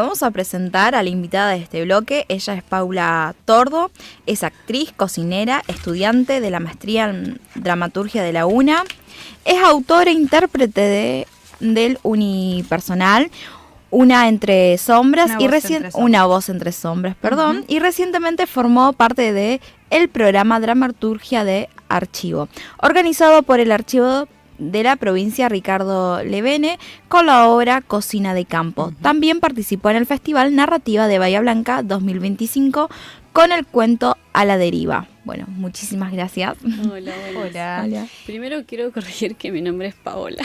Vamos a presentar a la invitada de este bloque. Ella es Paula Tordo, es actriz, cocinera, estudiante de la maestría en dramaturgia de la UNA. Es autora e intérprete del unipersonal Una voz entre sombras, perdón, y recientemente formó parte de el programa Dramaturgia de Archivo, organizado por el Archivo de la provincia Ricardo Levene con la obra Cocina de Campo. También participó en el Festival Narrativa de Bahía Blanca 2025 con el cuento A la deriva. Bueno, muchísimas gracias. Hola. Primero quiero corregir que mi nombre es Paola.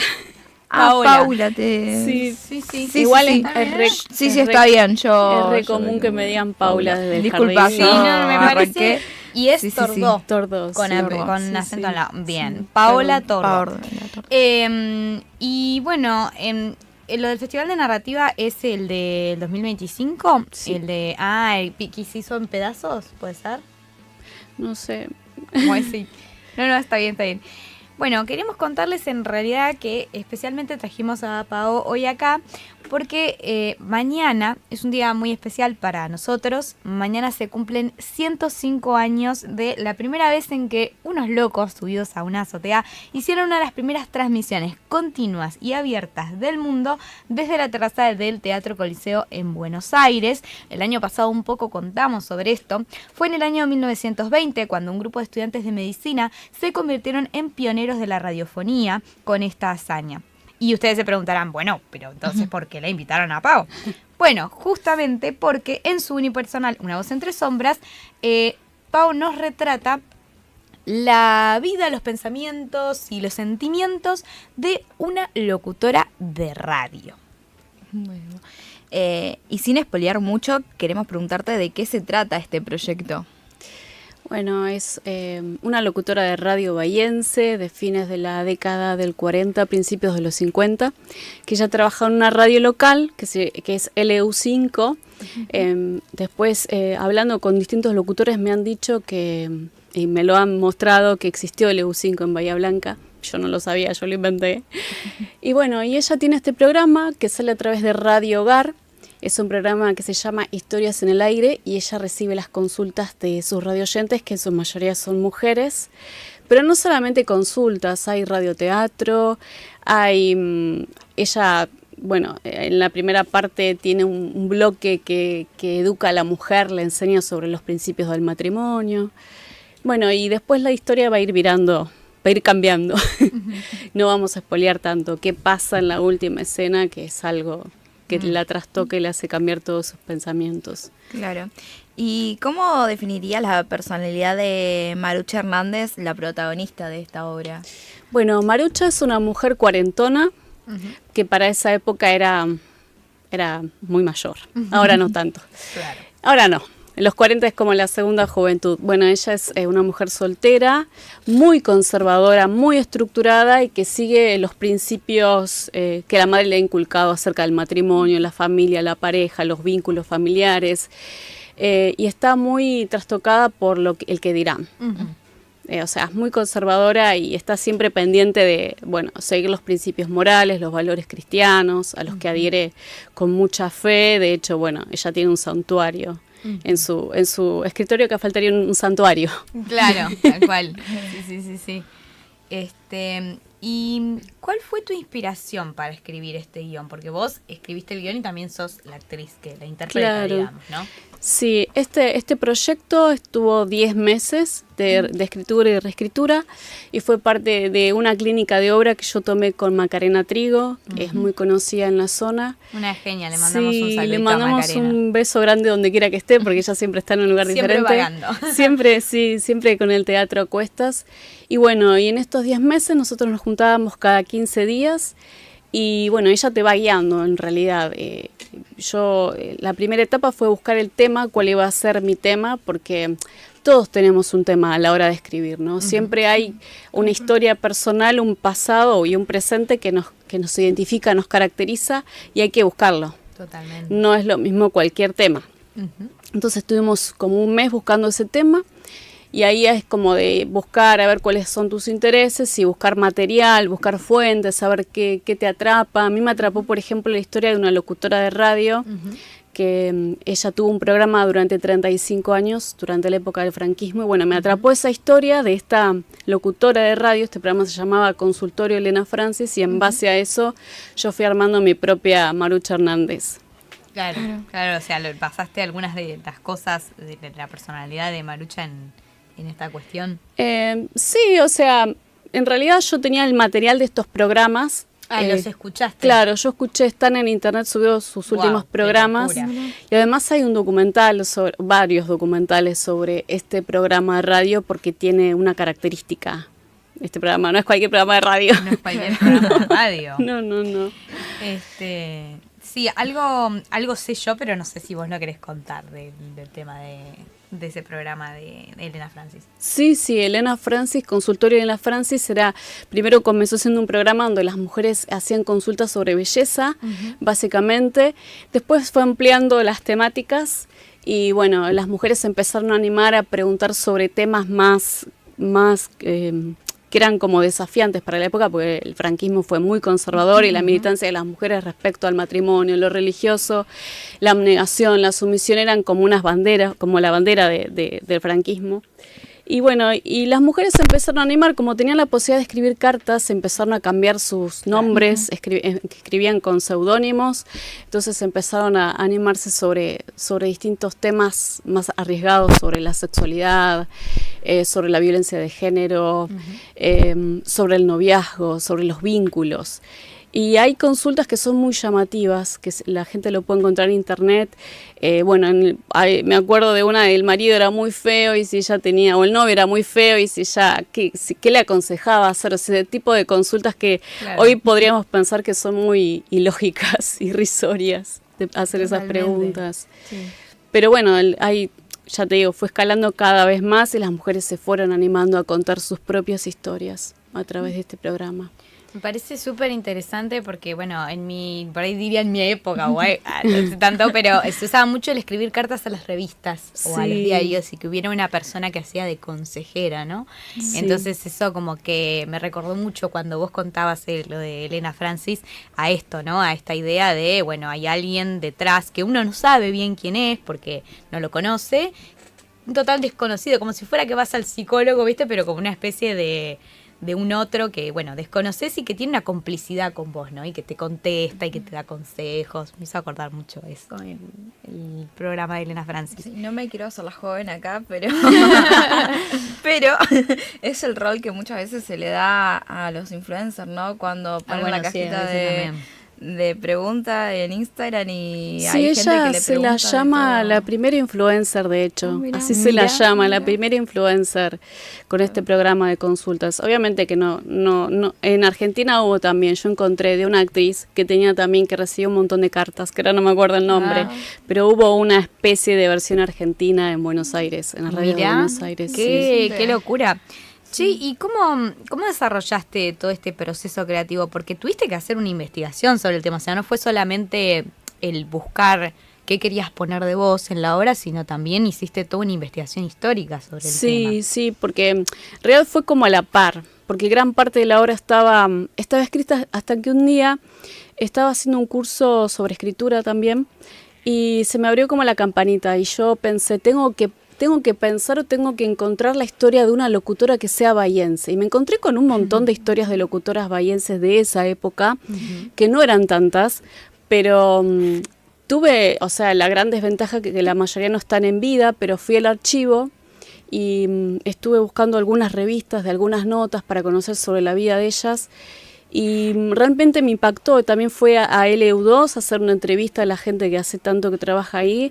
Paula, Sí. Igual sí. Está bien. Es re común que me digan Paula desde el disculpa, jardín. Sí, no, me parece. Y es Tordó. Tordó, Con acento en la... Bien. Paola Tordó. Y bueno, lo del Festival de Narrativa es el del 2025. Sí. El de... el que se hizo en pedazos, ¿puede ser? No sé. Sí. No, está bien. Bueno, queremos contarles en realidad que especialmente trajimos a Pao hoy acá porque mañana es un día muy especial para nosotros. Mañana se cumplen 105 años de la primera vez en que unos locos subidos a una azotea hicieron una de las primeras transmisiones continuas y abiertas del mundo desde la terraza del Teatro Coliseo en Buenos Aires. El año pasado un poco contamos sobre esto. Fue en el año 1920 cuando un grupo de estudiantes de medicina se convirtieron en pioneros de la radiofonía con esta hazaña. Y ustedes se preguntarán, bueno, pero entonces ¿por qué la invitaron a Pau? Bueno, justamente porque en su unipersonal, Una voz entre sombras, Pau nos retrata la vida, los pensamientos y los sentimientos de una locutora de radio. Bueno, y sin espolear mucho, queremos preguntarte de qué se trata este proyecto. Bueno, es una locutora de radio bahiense de fines de la década del 40, principios de los 50, que ya trabaja en una radio local, que es LU5. Después, hablando con distintos locutores, me han dicho y me lo han mostrado, que existió LU5 en Bahía Blanca. Yo no lo sabía, yo lo inventé. Y bueno, y ella tiene este programa que sale a través de Radio Hogar. Es un programa que se llama Historias en el Aire y ella recibe las consultas de sus radioyentes, que en su mayoría son mujeres. Pero no solamente consultas, hay radioteatro, ella, bueno, en la primera parte tiene un bloque que educa a la mujer, le enseña sobre los principios del matrimonio. Bueno, y después la historia va a ir virando, va a ir cambiando. No vamos a espolear tanto qué pasa en la última escena, que es algo que la trastoca y le hace cambiar todos sus pensamientos. Claro. ¿Y cómo definiría la personalidad de Marucha Hernández, la protagonista de esta obra? Bueno, Marucha es una mujer cuarentona, que para esa época era muy mayor. Ahora no tanto. Claro. Ahora no. En los 40 es como la segunda juventud. Bueno, ella es una mujer soltera, muy conservadora, muy estructurada y que sigue los principios que la madre le ha inculcado acerca del matrimonio, la familia, la pareja, los vínculos familiares. Y está muy trastocada por el que dirán. O sea, es muy conservadora y está siempre pendiente de, bueno, seguir los principios morales, los valores cristianos, a los que adhiere con mucha fe. De hecho, bueno, ella tiene un santuario en su escritorio, que faltaría un santuario. Claro, tal cual. Sí. ¿Y cuál fue tu inspiración para escribir este guión? Porque vos escribiste el guión y también sos la actriz que la interpreta, digamos, ¿no? Sí, este proyecto estuvo 10 meses de escritura y reescritura y fue parte de una clínica de obra que yo tomé con Macarena Trigo, que es muy conocida en la zona. Una genia, le mandamos un saludo. Le mandamos un beso grande donde quiera que esté, porque ella siempre está en un lugar siempre diferente. Vagando. Siempre con el teatro a cuestas. Y bueno, y en estos 10 meses nosotros nos juntábamos cada 15 días. Y bueno, ella te va guiando en realidad. La primera etapa fue buscar el tema, cuál iba a ser mi tema, porque todos tenemos un tema a la hora de escribir, ¿no? Siempre hay una historia personal, un pasado y un presente que nos identifica, nos caracteriza y hay que buscarlo. Totalmente. No es lo mismo cualquier tema. Entonces estuvimos como un mes buscando ese tema. Y ahí es como de buscar a ver cuáles son tus intereses y buscar material, buscar fuentes, saber qué te atrapa. A mí me atrapó, por ejemplo, la historia de una locutora de radio que ella tuvo un programa durante 35 años, durante la época del franquismo, y bueno, me atrapó esa historia de esta locutora de radio. Este programa se llamaba Consultorio Elena Francis, y en base a eso yo fui armando mi propia Marucha Hernández. Claro, claro, o sea, pasaste algunas de las cosas de la personalidad de Marucha en esta cuestión. Sí, o sea, en realidad yo tenía el material de estos programas. ¿Los escuchaste? Claro, yo escuché, están en internet subidos sus últimos programas, y además hay un documental, varios documentales sobre este programa de radio, porque tiene una característica. Este programa no es cualquier programa de radio. No es cualquier programa de radio. No. Sí, algo sé yo, pero no sé si vos no querés contar del tema de ese programa de Elena Francis. Sí, Elena Francis, Consultorio Elena Francis, primero comenzó siendo un programa donde las mujeres hacían consultas sobre belleza, básicamente. Después fue ampliando las temáticas y bueno, las mujeres se empezaron a animar a preguntar sobre temas más que eran como desafiantes para la época, porque el franquismo fue muy conservador y la militancia de las mujeres respecto al matrimonio, lo religioso, la abnegación, la sumisión eran como unas banderas, como la bandera del franquismo. Y bueno, y las mujeres se empezaron a animar, como tenían la posibilidad de escribir cartas, empezaron a cambiar sus nombres, escribían con seudónimos, entonces empezaron a animarse sobre distintos temas más arriesgados, sobre la sexualidad, sobre la violencia de género, sobre el noviazgo, sobre los vínculos. Y hay consultas que son muy llamativas, que la gente lo puede encontrar en internet. Me acuerdo de una, el marido era muy feo y si ella tenía, o el novio era muy feo y si ella, ¿qué le aconsejaba hacer? O sea, ese tipo de consultas que hoy podríamos pensar que son muy ilógicas, irrisorias, de hacer esas preguntas. Sí. Pero bueno, ya te digo, fue escalando cada vez más y las mujeres se fueron animando a contar sus propias historias a través de este programa. Me parece súper interesante porque, bueno, por ahí diría en mi época, no sé tanto, pero se usaba mucho el escribir cartas a las revistas o a los diarios y que hubiera una persona que hacía de consejera, ¿no? Sí. Entonces eso como que me recordó mucho cuando vos contabas lo de Elena Francis a esto, ¿no? A esta idea de, bueno, hay alguien detrás que uno no sabe bien quién es porque no lo conoce, un total desconocido, como si fuera que vas al psicólogo, ¿viste? Pero como una especie de un otro que, bueno, desconoces y que tiene una complicidad con vos, ¿no? Y que te contesta y que te da consejos. Me hizo acordar mucho eso, el programa de Elena Francis. Sí, no me quiero hacer la joven acá, pero pero es el rol que muchas veces se le da a los influencers, ¿no? Cuando ponen la cajita de pregunta en Instagram y hay gente que le pregunta. Sí, ella se la llama la primera influencer, de hecho. Así se la llama, la primera influencer con este programa de consultas. Obviamente que no. En Argentina hubo también, yo encontré de una actriz que tenía también, que recibió un montón de cartas, que ahora no me acuerdo el nombre, pero hubo una especie de versión argentina en Buenos Aires, en la radio de Buenos Aires. ¡Qué locura! Sí, ¿y cómo desarrollaste todo este proceso creativo? Porque tuviste que hacer una investigación sobre el tema, o sea, no fue solamente el buscar qué querías poner de vos en la obra, sino también hiciste toda una investigación histórica sobre el tema. Sí, porque en realidad fue como a la par, porque gran parte de la obra estaba escrita hasta que un día estaba haciendo un curso sobre escritura también y se me abrió como la campanita y yo pensé, tengo que pensar o tengo que encontrar la historia de una locutora que sea bahiense. Y me encontré con un montón de historias de locutoras bahienses de esa época, que no eran tantas, pero tuve, o sea, la gran desventaja que la mayoría no están en vida, pero fui al archivo y estuve buscando algunas revistas de algunas notas para conocer sobre la vida de ellas. Y realmente me impactó. También fue a LU2 a hacer una entrevista a la gente que hace tanto que trabaja ahí,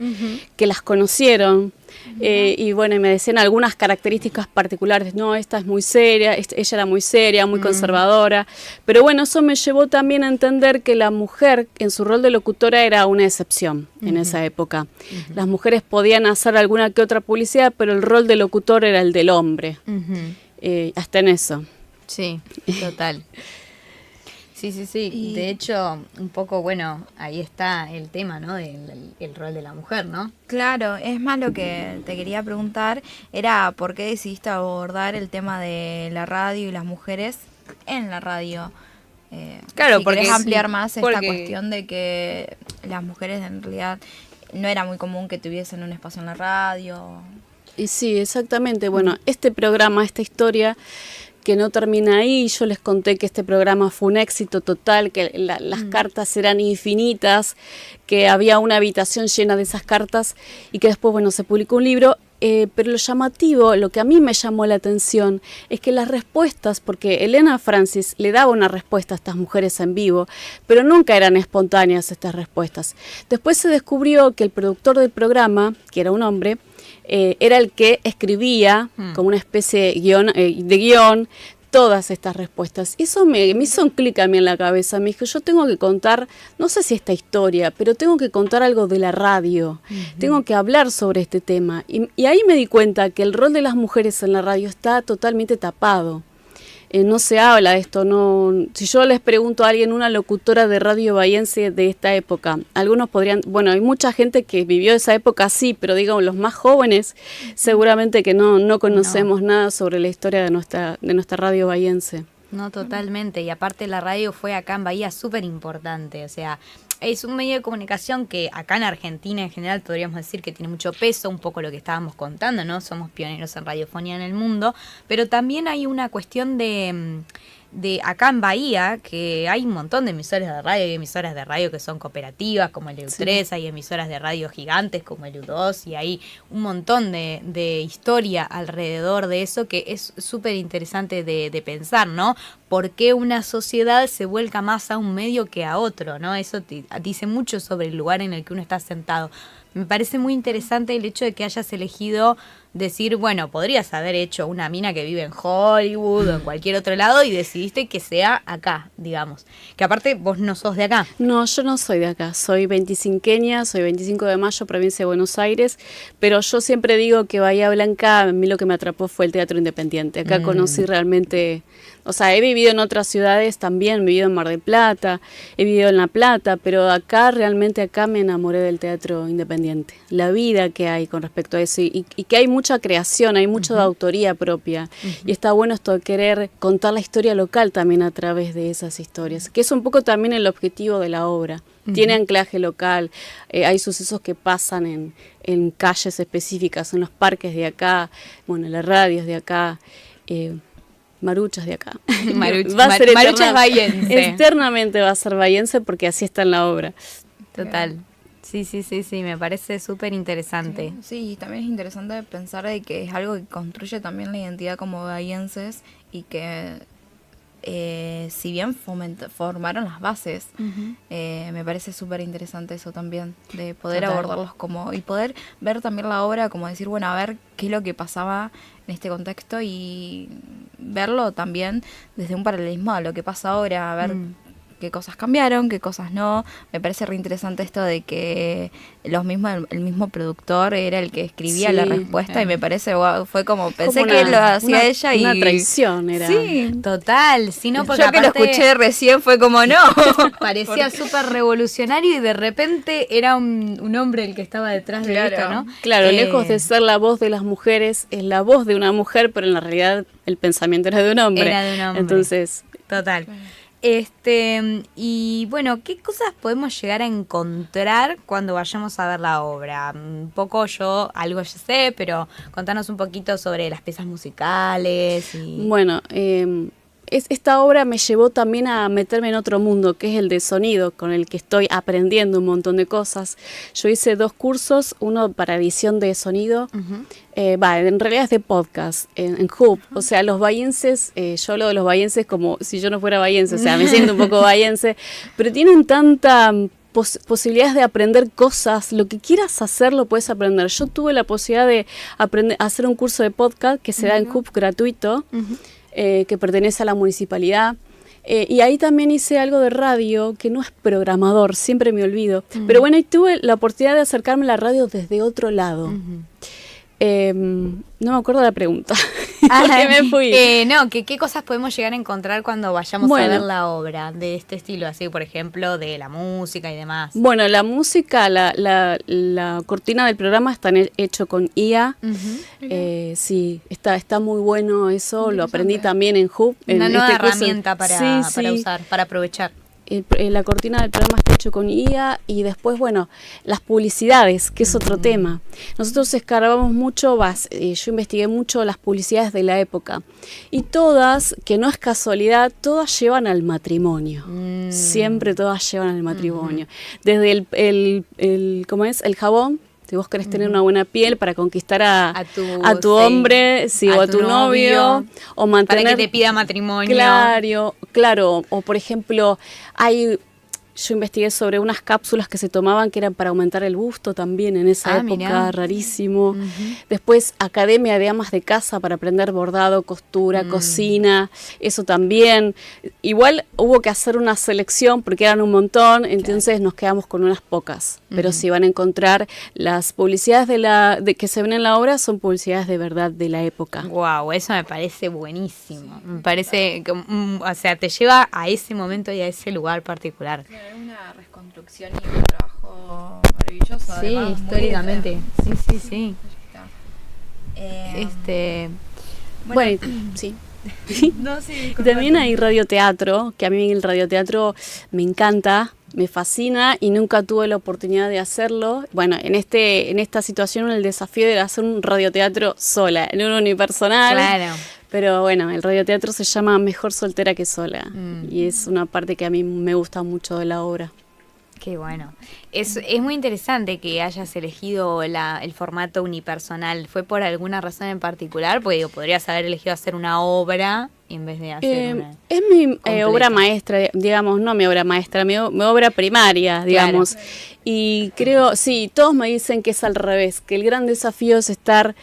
que las conocieron. Y bueno, y me decían algunas características particulares. No, esta es muy seria, ella era muy seria, muy conservadora. Pero bueno, eso me llevó también a entender que la mujer en su rol de locutora era una excepción en esa época. Las mujeres podían hacer alguna que otra publicidad, pero el rol de locutor era el del hombre. Hasta en eso. Sí, total. Sí. Y de hecho, un poco, bueno, ahí está el tema, ¿no? El rol de la mujer, ¿no? Claro, es más lo que te quería preguntar, era por qué decidiste abordar el tema de la radio y las mujeres en la radio. Claro, si porque querés ampliar más esta cuestión de que las mujeres en realidad no era muy común que tuviesen un espacio en la radio. Y sí, exactamente. Bueno, este programa, esta historia que no termina ahí, yo les conté que este programa fue un éxito total, que las cartas eran infinitas, que había una habitación llena de esas cartas y que después, bueno, se publicó un libro. Pero lo llamativo, lo que a mí me llamó la atención, es que las respuestas, porque Elena Francis le daba una respuesta a estas mujeres en vivo, pero nunca eran espontáneas estas respuestas. Después se descubrió que el productor del programa, que era un hombre, era el que escribía como una especie de guión todas estas respuestas. Eso me hizo un clic a mí en la cabeza. Me dijo, yo tengo que contar, no sé si esta historia, pero tengo que contar algo de la radio. Tengo que hablar sobre este tema. Y ahí me di cuenta que el rol de las mujeres en la radio está totalmente tapado. No se habla de esto. No. Si yo les pregunto a alguien, una locutora de radio bahiense de esta época, algunos podrían, bueno, hay mucha gente que vivió esa época, sí, pero digamos, los más jóvenes seguramente que no conocemos nada sobre la historia de nuestra radio bahiense. No, totalmente. Y aparte la radio fue acá en Bahía súper importante. O sea, es un medio de comunicación que acá en Argentina en general podríamos decir que tiene mucho peso, un poco lo que estábamos contando, ¿no? Somos pioneros en radiofonía en el mundo, pero también hay una cuestión de acá en Bahía, que hay un montón de emisoras de radio, hay emisoras de radio que son cooperativas como el EU3, hay emisoras de radio gigantes como el EU2 y hay un montón de historia alrededor de eso que es súper interesante de pensar, ¿no? ¿Por qué una sociedad se vuelca más a un medio que a otro, ¿no? Eso dice mucho sobre el lugar en el que uno está sentado. Me parece muy interesante el hecho de que hayas elegido decir, bueno, podrías haber hecho una mina que vive en Hollywood o en cualquier otro lado y decidiste que sea acá, digamos. Que aparte vos no sos de acá. No, yo no soy de acá, soy 25queña, soy 25 de mayo, provincia de Buenos Aires, pero yo siempre digo que Bahía Blanca, a mí lo que me atrapó fue el teatro independiente. Acá conocí realmente, o sea, he vivido en otras ciudades también, he vivido en Mar del Plata, he vivido en La Plata, pero acá realmente acá me enamoré del teatro independiente. La vida que hay con respecto a eso y que hay mucha creación, hay mucho de autoría propia y está bueno esto de querer contar la historia local también a través de esas historias, que es un poco también el objetivo de la obra. Tiene anclaje local, hay sucesos que pasan en calles específicas, en los parques de acá, bueno, en las radios de acá, Maruchas de acá. Maruchas bahiense. Externamente va a ser bahiense porque así está en la obra. Total. Sí, me parece súper interesante. Sí, y también es interesante pensar de que es algo que construye también la identidad como bahienses y que si bien formaron las bases, me parece súper interesante eso también, de poder abordarlos como, y poder ver también la obra como decir, bueno, a ver qué es lo que pasaba en este contexto y verlo también desde un paralelismo a lo que pasa ahora, a ver qué cosas cambiaron, qué cosas no. Me parece re interesante esto de que el mismo productor era el que escribía la respuesta y me parece, wow, fue como, pensé como que lo hacía ella y... Una traición era. Sí, total. Si no, porque yo que aparte, lo escuché recién fue como, no. Parecía súper revolucionario y de repente era un hombre el que estaba detrás de esto, ¿no? Claro, lejos de ser la voz de las mujeres, es la voz de una mujer, pero en la realidad el pensamiento era de un hombre. Era de un hombre. Entonces... Total. Y bueno, ¿qué cosas podemos llegar a encontrar cuando vayamos a ver la obra? Un poco algo ya sé, pero contanos un poquito sobre las piezas musicales. Bueno, esta obra me llevó también a meterme en otro mundo, que es el de sonido, con el que estoy aprendiendo un montón de cosas. Yo hice 2 cursos, uno para edición de sonido, en realidad es de podcast, en Hub. O sea, los bahienses, yo hablo de los bahienses como si yo no fuera bahiense, o sea, me siento un poco bahiense, pero tienen tanta posibilidades de aprender cosas, lo que quieras hacer lo puedes aprender. Yo tuve la posibilidad de aprender a hacer un curso de podcast que se da en Hub gratuito, que pertenece a la municipalidad. Y ahí también hice algo de radio, que no es programador, siempre me olvido. Pero bueno, ahí tuve la oportunidad de acercarme a la radio desde otro lado. No me acuerdo de la pregunta. Que me fui. ¿Qué cosas podemos llegar a encontrar cuando vayamos a ver la obra de este estilo? Así, por ejemplo, de la música y demás. Bueno, la música, la cortina del programa está hecho con IA. Sí, está muy bueno eso. Lo aprendí también en Hub. Una nueva herramienta para usar, para aprovechar. la cortina del programa está hecho con IA y después, bueno, las publicidades, que es otro tema. Nosotros escarbamos mucho, yo investigué mucho las publicidades de la época y todas, que no es casualidad, todas llevan al matrimonio. Siempre todas llevan al matrimonio. Desde ¿cómo es? El jabón. Si vos querés tener una buena piel para conquistar a tu hombre, sí, o a tu novio, o mantener... Para que te pida matrimonio. Claro. O por ejemplo, yo investigué sobre unas cápsulas que se tomaban que eran para aumentar el busto también en esa época, mirá. Rarísimo. Después, academia de amas de casa para aprender bordado, costura, cocina, eso también. Igual hubo que hacer una selección porque eran un montón, entonces nos quedamos con unas pocas. Pero sí van a encontrar las publicidades que se ven en la obra, son publicidades de verdad de la época. Wow, eso me parece buenísimo. Me parece que, o sea, te lleva a ese momento y a ese lugar particular. Es una reconstrucción y un trabajo maravilloso. Sí, además, históricamente. Sí. Bueno, sí. No, sí, también hay radioteatro, que a mí el radioteatro me encanta, me fascina y nunca tuve la oportunidad de hacerlo. Bueno, en esta situación el desafío era hacer un radioteatro sola, en un unipersonal. Claro. Pero bueno, el radioteatro se llama Mejor soltera que sola y es una parte que a mí me gusta mucho de la obra. Qué bueno. Es muy interesante que hayas elegido el formato unipersonal. ¿Fue por alguna razón en particular? Porque digo, podrías haber elegido hacer una obra en vez de hacer una... Es mi obra maestra, digamos, no mi obra maestra, mi obra primaria, digamos. Claro. Y creo, sí, todos me dicen que es al revés, que el gran desafío es estar...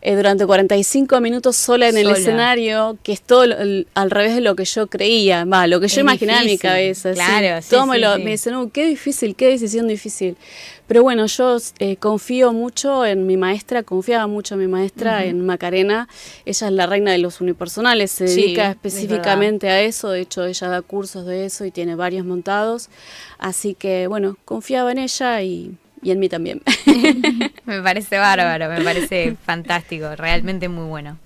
durante 45 minutos sola en el escenario, que es todo al revés de lo que yo creía, lo que yo imaginaba en mi cabeza. Claro, sí. Todo me dicen, qué difícil, qué decisión difícil. Pero bueno, yo confío mucho en mi maestra, confiaba mucho en mi maestra, en Macarena. Ella es la reina de los unipersonales, se dedica específicamente a eso. De hecho, ella da cursos de eso y tiene varios montados. Así que, bueno, confiaba en ella y en mí también. Me parece bárbaro, me parece fantástico, realmente muy bueno.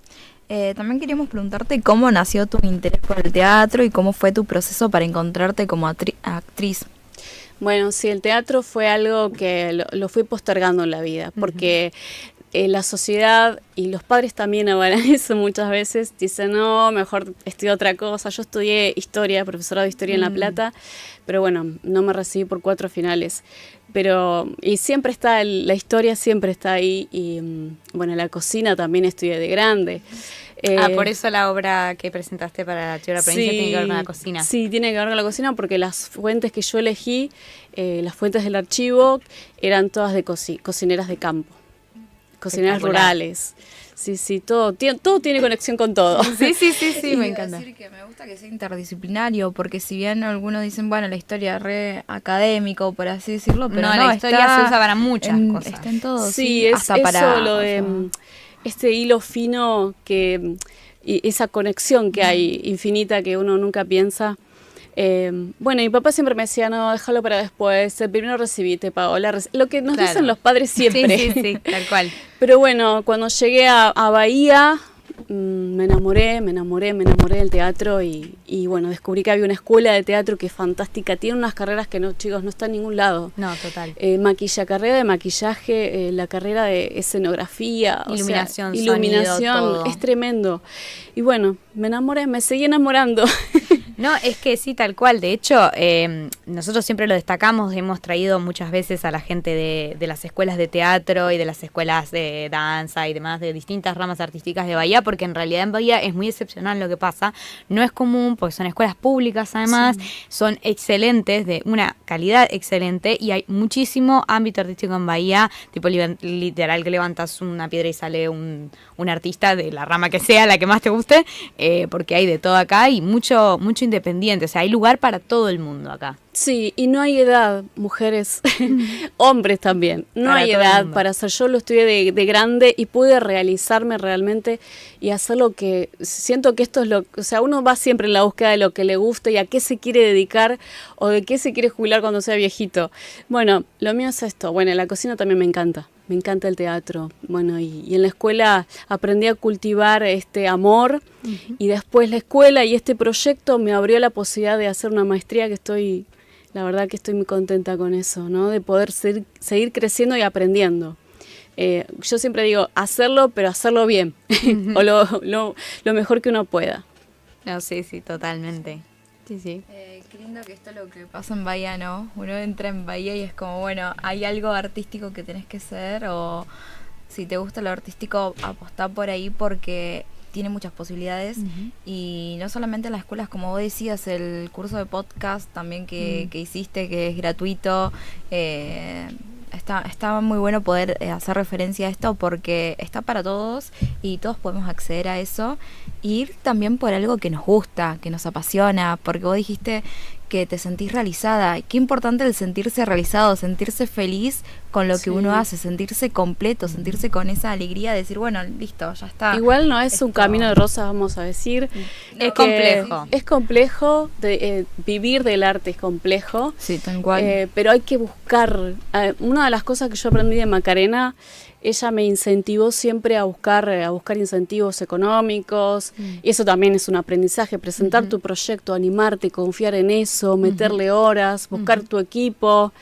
También queríamos preguntarte cómo nació tu interés por el teatro y cómo fue tu proceso para encontrarte como actriz. Bueno, sí, el teatro fue algo que lo fui postergando en la vida, porque la sociedad y los padres también avalan eso muchas veces, dicen, no, mejor estudio otra cosa. Yo estudié historia, profesorado de historia en La Plata, pero bueno, no me recibí por 4 finales. Y siempre está, la historia siempre está ahí, y bueno, la cocina también estudié de grande. Por eso la obra que presentaste para la Archivo de la Provincia tiene que ver con la cocina. Sí, tiene que ver con la cocina porque las fuentes que yo elegí, las fuentes del archivo, eran todas de cocineras de campo, cocineras rurales. Sí, todo tiene conexión con todo. Sí, me encanta. Decir que me gusta que sea interdisciplinario, porque si bien algunos dicen, bueno, la historia es re académico, por así decirlo, pero no, la historia se usa para muchas cosas. Está en todo, sí, hasta para lo de este hilo fino y esa conexión que hay infinita que uno nunca piensa. Bueno, mi papá siempre me decía, no, déjalo para después, primero recibite, Paola, lo que nos dicen los padres siempre. Sí, tal cual. Pero bueno, cuando llegué a Bahía, me enamoré del teatro y bueno, descubrí que había una escuela de teatro que es fantástica, tiene unas carreras que no, chicos, no está en ningún lado. No, total. Carrera de maquillaje, la carrera de escenografía, iluminación, sonido, es tremendo. Y bueno, me seguí enamorando. No, es que sí, tal cual. De hecho, nosotros siempre lo destacamos, hemos traído muchas veces a la gente de las escuelas de teatro y de las escuelas de danza y demás, de distintas ramas artísticas de Bahía, porque en realidad en Bahía es muy excepcional lo que pasa. No es común, porque son escuelas públicas además, son excelentes, de una calidad excelente, y hay muchísimo ámbito artístico en Bahía, tipo literal que levantas una piedra y sale un artista de la rama que sea, la que más te guste, porque hay de todo acá y mucho independiente, o sea, hay lugar para todo el mundo acá. Sí, y no hay edad, mujeres, hombres también, no hay edad para hacer. Yo lo estudié de grande y pude realizarme realmente y hacer lo que, siento que esto es o sea, uno va siempre en la búsqueda de lo que le gusta y a qué se quiere dedicar o de qué se quiere jubilar cuando sea viejito. Bueno, lo mío es esto, bueno, la cocina también me encanta. me encanta el teatro. Bueno, y en la escuela aprendí a cultivar este amor, y después la escuela y este proyecto me abrió la posibilidad de hacer una maestría la verdad que estoy muy contenta con eso, ¿no? De poder seguir creciendo y aprendiendo. Yo siempre digo, hacerlo, pero hacerlo bien, o lo mejor que uno pueda. No, sí, totalmente. Sí. Qué lindo que esto es lo que pasa en Bahía, ¿no? Uno entra en Bahía y es como, bueno, hay algo artístico que tenés que ser, o si te gusta lo artístico, apostá por ahí porque tiene muchas posibilidades. Y no solamente en las escuelas, como vos decías, el curso de podcast también que hiciste, que es gratuito. Está muy bueno poder hacer referencia a esto porque está para todos y todos podemos acceder a eso, e ir también por algo que nos gusta, que nos apasiona, porque vos dijiste que te sentís realizada. Qué importante el sentirse realizado, sentirse feliz con lo que uno hace, sentirse completo, sentirse con esa alegría de decir, bueno, listo, ya está. Igual no es un camino de rosas, vamos a decir. Es complejo. Es complejo, vivir del arte es complejo. Sí, tal cual. Pero hay que buscar. Una de las cosas que yo aprendí de Macarena, ella me incentivó siempre a buscar incentivos económicos, y eso también es un aprendizaje, presentar tu proyecto, animarte, confiar en eso, meterle horas, buscar tu equipo,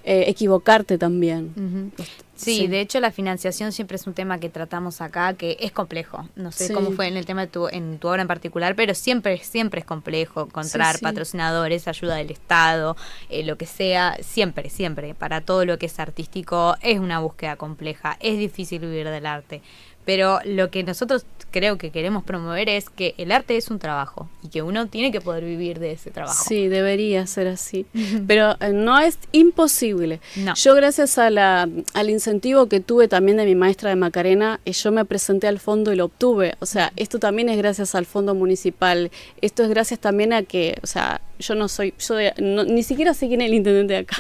equivocarte también. Sí, de hecho la financiación siempre es un tema que tratamos acá, que es complejo. No sé cómo fue en el tema en tu obra en particular, pero siempre es complejo encontrar patrocinadores, ayuda del Estado, lo que sea, siempre. Para todo lo que es artístico es una búsqueda compleja, es difícil vivir del arte. Pero lo que nosotros creo que queremos promover es que el arte es un trabajo y que uno tiene que poder vivir de ese trabajo. Sí, debería ser así. Pero no es imposible. No. Yo gracias al incentivo que tuve también de mi maestra de Macarena, yo me presenté al fondo y lo obtuve. O sea, esto también es gracias al fondo municipal. Esto es gracias también a que, o sea, ni siquiera sé quién es el intendente de acá.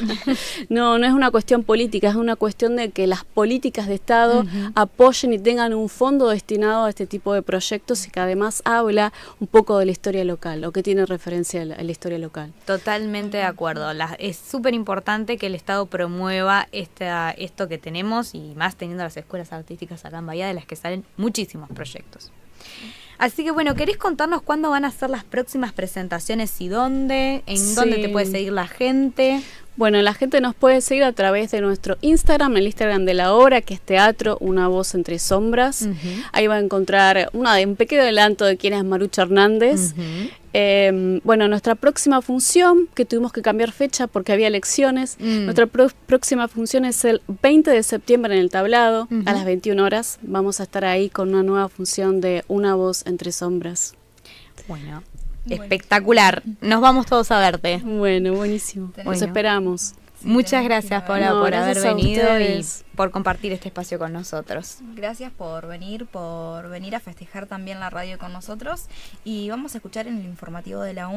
No es una cuestión política, es una cuestión de que las políticas de Estado apoyen y tengan un fondo destinado a este tipo de proyectos, y que además habla un poco de la historia local, o que tiene referencia a la historia local. Totalmente de acuerdo. Es súper importante que el Estado promueva esto que tenemos, y más teniendo las escuelas artísticas acá en Bahía, de las que salen muchísimos proyectos. Así que bueno, ¿querés contarnos cuándo van a ser las próximas presentaciones y dónde? ¿En dónde te puede seguir la gente? Bueno, la gente nos puede seguir a través de nuestro Instagram, el Instagram de la obra, que es Teatro Una Voz Entre Sombras. Ahí va a encontrar un pequeño adelanto de quién es Marucha Hernández. Bueno, nuestra próxima función, que tuvimos que cambiar fecha porque había elecciones, nuestra próxima función es el 20 de septiembre en el Tablado, a las 21 horas. Vamos a estar ahí con una nueva función de Una Voz Entre Sombras. Bueno, espectacular. Nos vamos todos a verte. Bueno, buenísimo. Los esperamos. Muchas gracias, Paula, por haber venido y ustedes. por compartir este espacio con nosotros. Gracias por venir a festejar también la radio con nosotros, y vamos a escuchar en el informativo de la